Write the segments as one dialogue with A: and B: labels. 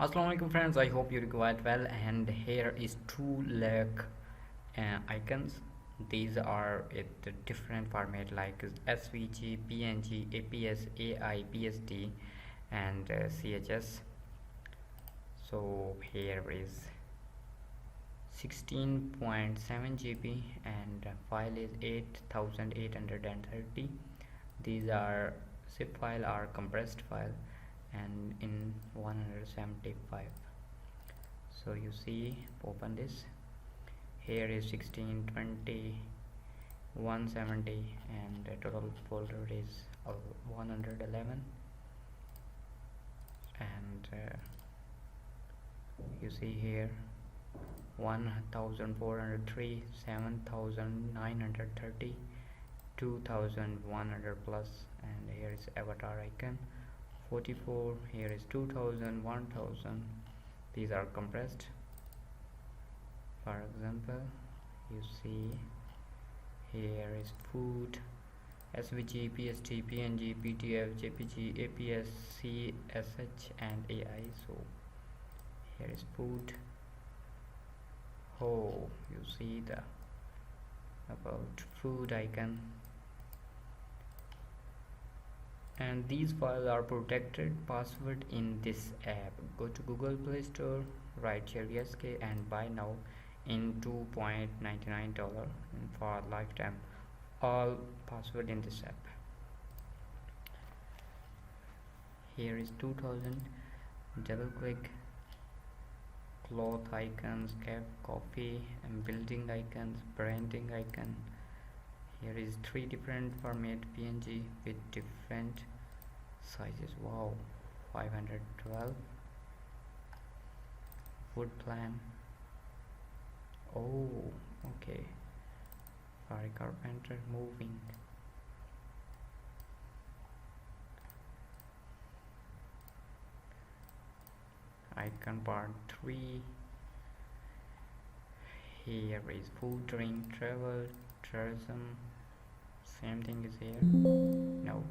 A: Assalamualaikum friends, I hope you're quite well, and here is two leg icons. These are in the different format like SVG, PNG, APS, AI, PSD and CHS. So here is 16.7 GB and file is 8830. These are zip file or compressed file and in 175. So you see, open this. Here is 16, 20, 170 and the total folder is 111. And you see here 1403, 7930, 2100 plus, and here is avatar icon 44. Here is 2000, 1000. These are compressed. For example, you see here is food, SVG, PST, PNG, PTF, JPG, APS, CSH and AI. So here is food. Oh, you see the about food icon, and these files are protected password in this app. Go to Google Play Store, write Sheri SK and buy now in $2.99 for a lifetime. All password in this app. Here is 2000. Double click. Cloth icons, coffee and building icons, branding icon. Here is three different format PNG with different sizes. Wow, 512. Wood plan. Oh, okay. For a carpenter moving. Icon part 3. Here is food, drink, travel, tourism. Same thing is here. No.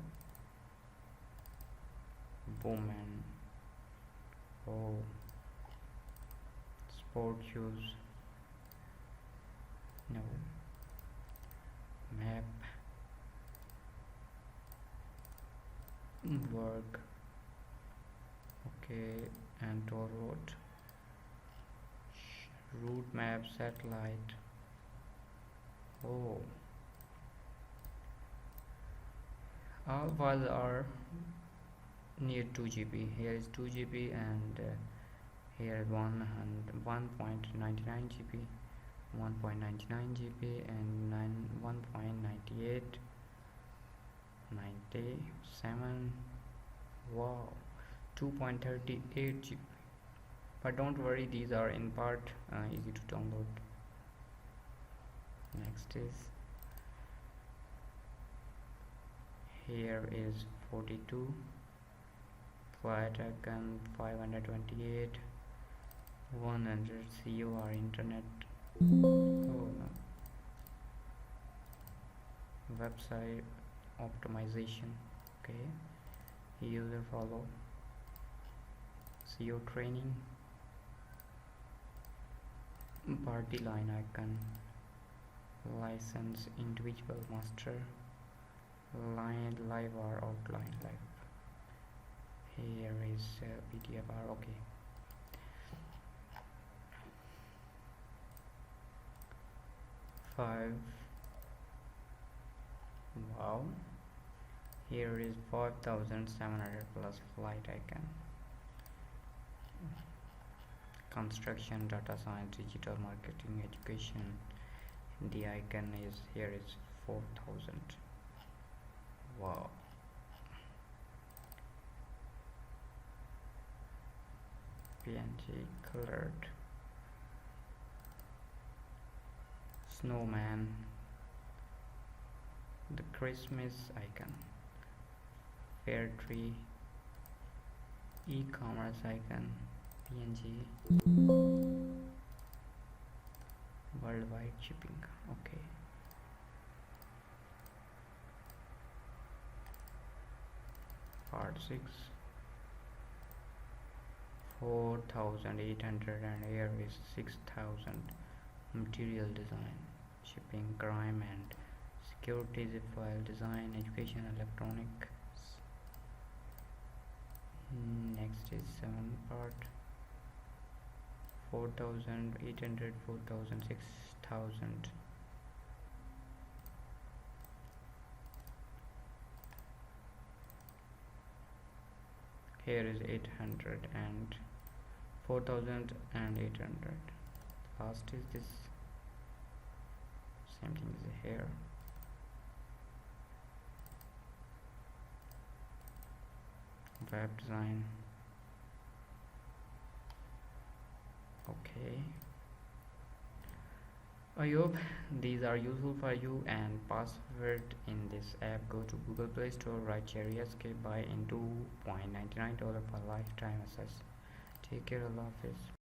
A: Woman. Oh. Sport shoes. No. Map. Work. Okay. And toll road, route map, satellite. Oh, all files are near 2 GB. Here is 2 GB and here is 1.99 GB, 1.99 GB and 1.98, 97. Wow, 2.38 GB. But don't worry, these are in part easy to download. Next is here is 42, flat icon 528, 100 COR internet. Oh no. Website optimization. Okay, user follow, SEO training, party line icon, license, individual master, line, live or outline live. Here is PTFR. Okay, five. Wow, here is 5700 plus flight icon. Construction, data science, digital marketing, education. The icon is here is 4000. Wow. PNG colored. Snowman. The Christmas icon. Fair tree. E-commerce icon. PNG. Worldwide shipping. Okay. Part 6. 4,800, and here is 6,000. Material design, shipping, crime and security, zip file design, education, electronics. Next is 7 part. 4,800, 4,000, 6,000. Here is 800 and 4,800. Last is this, same thing is here. Web design. Okay, I hope these are useful for you. And password in this app, go to Google Play Store, write Sheri SK, buy in $2.99 for lifetime access. Take care, Allah Hafiz.